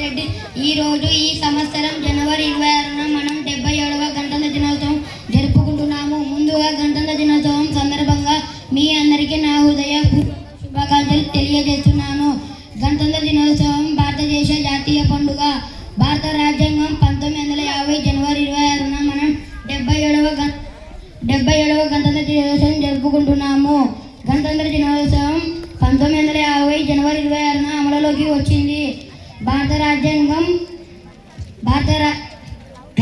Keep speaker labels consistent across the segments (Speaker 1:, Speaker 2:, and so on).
Speaker 1: రెడ్డి. ఈరోజు ఈ సంవత్సరం జనవరి 26న మనం 77వ గణతంత్ర దినోత్సవం జరుపుకుంటున్నాము. ముందుగా గణతంత్ర దినోత్సవం సందర్భంగా మీ అందరికీ నా హృదయ శుభాకాంక్షలు తెలియజేస్తున్నాను. గణతంత్ర దినోత్సవం భారతదేశ జాతీయ పండుగ. భారత రాజ్యాంగం 1950 జనవరి 26న మనం 77వ గణతంత్ర దినోత్సవం జరుపుకుంటున్నాము. గణతంత్ర దినోత్సవం 1950 జనవరి 26న అమలులోకి వచ్చింది.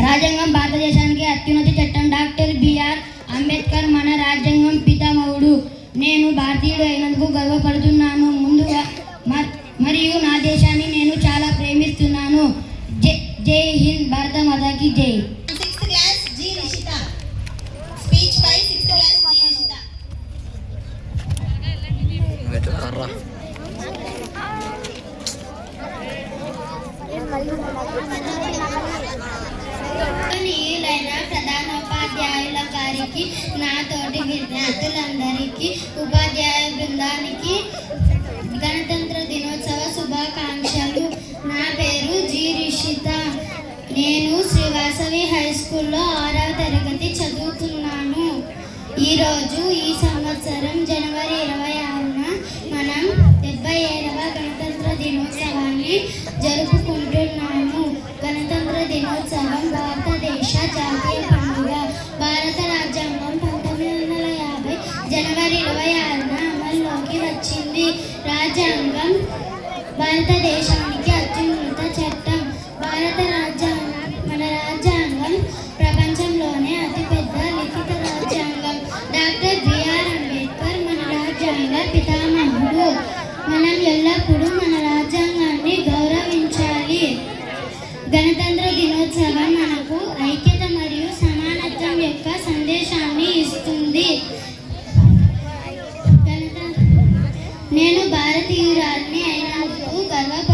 Speaker 1: రాజ్యాంగం భారతదేశానికి అత్యున్నత చట్టం. డాక్టర్ బిఆర్ అంబేద్కర్ మన రాజ్యాంగం పితామహుడు. నేను భారతీయుడు అయినందుకు గర్వపడుతున్నాను. ముందుగా మరియు నా దేశాన్ని నేను చాలా ప్రేమిస్తున్నాను. జై హింద్, భారత మాతాకి జై. ప్రధానోపాధ్యాయుల గారికి, నా తోటి విద్యార్థులందరికీ, ఉపాధ్యాయ బృందానికి గణతంత్ర దినోత్సవ శుభాకాంక్షలు. నా పేరు జి రిషిత. నేను శ్రీవాసవి హై స్కూల్లో 6వ తరగతి చదువుతున్నాను. ఈరోజు ఈ సంవత్సరం జనవరి 26న మనం 77వ గణతంత్ర దినోత్సవాన్ని జరుపుకుంటున్నాము. గణతంత్ర దినోత్సవం భారతదేశ జాతీయ పండుగ. భారత రాజ్యాంగం 1950 జనవరి 26న అమల్లోకి వచ్చింది. రాజ్యాంగం భారతదేశానికి అత్యున్నత చట్టం. మన రాజ్యాంగం ప్రపంచంలోనే అతిపెద్ద లిఖిత రాజ్యాంగం. డాక్టర్ బిఆర్ అంబేద్కర్ మన రాజ్యాంగ పితామహుడు. మనం ఎల్లప్పుడూ మన రాజ్యాంగాన్ని గౌరవించాలి. గణతంత్ర దినోత్సవం మనకు ఐక్యత మరియు సమానత్వం యొక్క సందేశాన్ని ఇస్తుంది. నేను భారతీయురాలిని అయినందుకు గర్వపడుతున్నాను.